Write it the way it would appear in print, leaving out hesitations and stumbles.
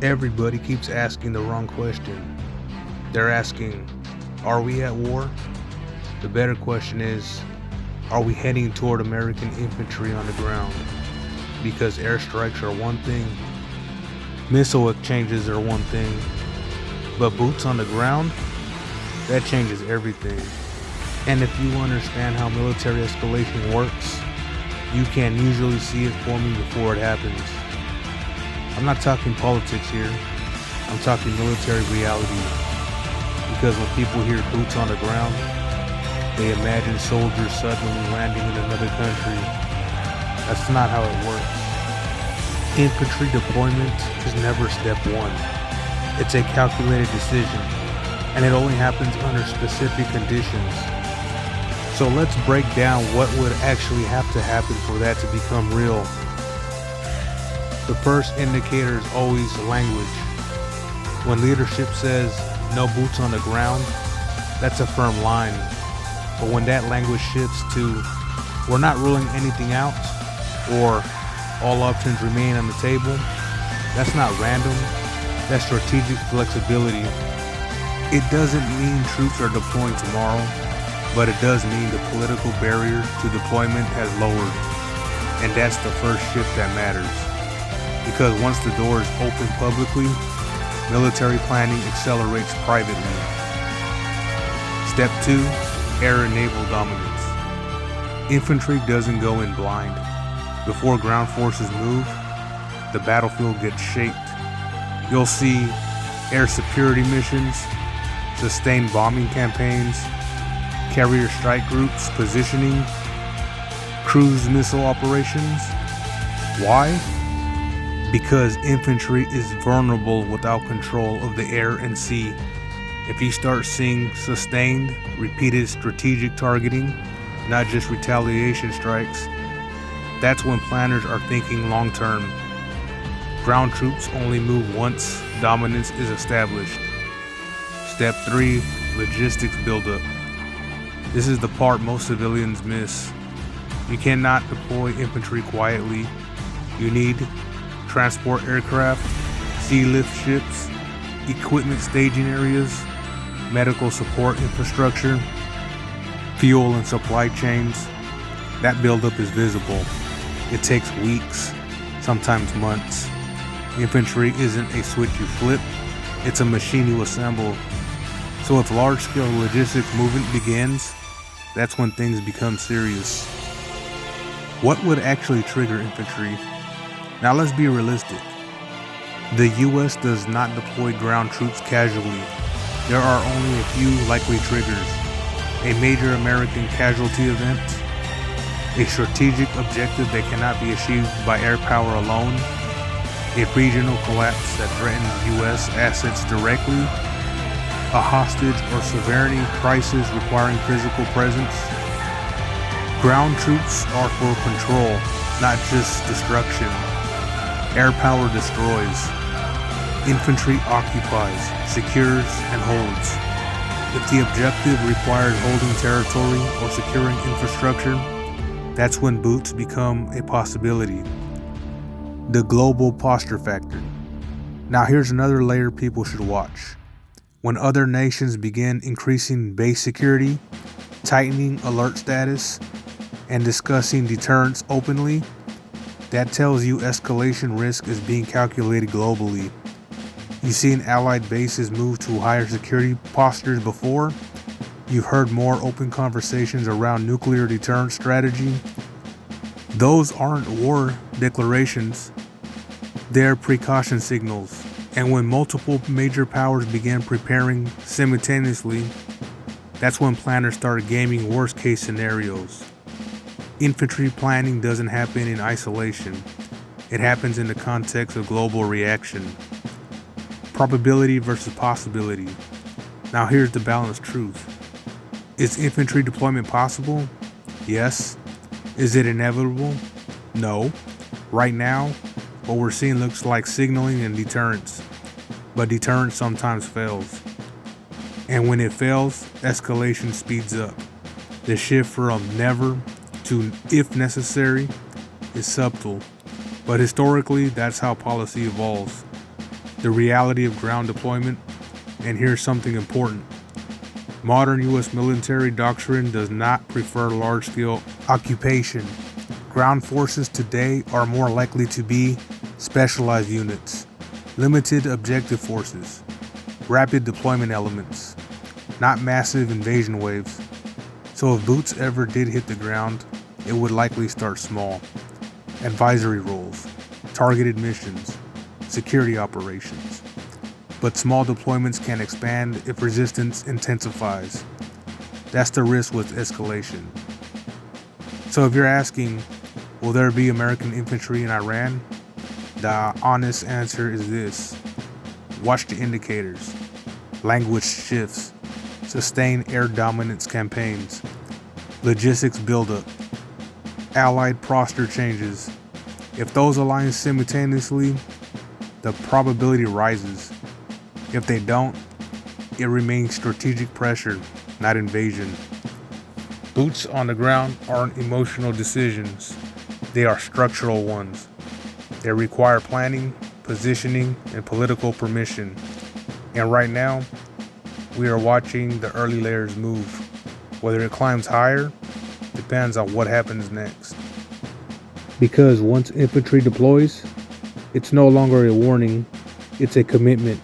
Everybody keeps asking the wrong question. They're asking, are we at war? The better question is, are we heading toward American infantry on the ground? Because airstrikes are one thing, missile exchanges are one thing, but boots on the ground? That changes everything. And if you understand how military escalation works, you can usually see it forming before it happens. I'm not talking politics here, I'm talking military reality. Because when people hear boots on the ground, they imagine soldiers suddenly landing in another country. That's not how it works. Infantry deployment is never step one. It's a calculated decision, and it only happens under specific conditions. So let's break down what would actually have to happen for that to become real. The first indicator is always language. When leadership says no boots on the ground, that's a firm line. But when that language shifts to we're not ruling anything out or all options remain on the table, that's not random, that's strategic flexibility. It doesn't mean troops are deploying tomorrow, but it does mean the political barrier to deployment has lowered. And that's the first shift that matters. Because once the door is open publicly, military planning accelerates privately. Step 2, air and naval dominance. Infantry doesn't go in blind. Before ground forces move, the battlefield gets shaped. You'll see air security missions, sustained bombing campaigns, carrier strike groups positioning, cruise missile operations. Why? Because infantry is vulnerable without control of the air and sea. If you start seeing sustained, repeated strategic targeting, not just retaliation strikes, that's when planners are thinking long term. Ground troops only move once dominance is established. Step 3, logistics buildup. This is the part most civilians miss. You cannot deploy infantry quietly. You need transport aircraft, sea lift ships, equipment staging areas, medical support infrastructure, fuel and supply chains. That buildup is visible. It takes weeks, sometimes months. Infantry isn't a switch you flip, it's a machine you assemble. So if large-scale logistics movement begins, that's when things become serious. What would actually trigger infantry? Now let's be realistic. The US does not deploy ground troops casually. There are only a few likely triggers. A major American casualty event, a strategic objective that cannot be achieved by air power alone, a regional collapse that threatens US assets directly, a hostage or sovereignty crisis requiring physical presence. Ground troops are for control, not just destruction. Air power destroys. Infantry occupies, secures, and holds. If the objective requires holding territory or securing infrastructure, that's when boots become a possibility. The global posture factor. Now here's another layer people should watch. When other nations begin increasing base security, tightening alert status, and discussing deterrence openly, that tells you escalation risk is being calculated globally. You've seen allied bases move to higher security postures before. You've heard more open conversations around nuclear deterrence strategy. Those aren't war declarations, they're precaution signals. And when multiple major powers begin preparing simultaneously, that's when planners start gaming worst case scenarios. Infantry planning doesn't happen in isolation. It happens in the context of global reaction. Probability versus possibility. Now here's the balanced truth. Is infantry deployment possible? Yes. Is it inevitable? No. Right now, what we're seeing looks like signaling and deterrence. But deterrence sometimes fails. And when it fails, escalation speeds up. The shift from never to if necessary is subtle, but historically that's how policy evolves. the reality of ground deployment, and here's something important. Modern U.S. military doctrine does not prefer large-scale occupation. Ground forces today are more likely to be specialized units, limited objective forces, rapid deployment elements, not massive invasion waves. So if boots ever did hit the ground, it would likely start small. Advisory roles, targeted missions, security operations. But small deployments can expand if resistance intensifies. That's the risk with escalation. So if you're asking, will there be American infantry in Iran? The honest answer is this. Watch the indicators. Language shifts. Sustained air dominance campaigns. Logistics buildup. Allied posture changes. If those align simultaneously, the probability rises. If they don't, it remains strategic pressure, not invasion. Boots on the ground aren't emotional decisions. They are structural ones. They require planning, positioning, and political permission. And right now, we are watching the early layers move. Whether it climbs higher depends on what happens next. Because once infantry deploys, it's no longer a warning, it's a commitment.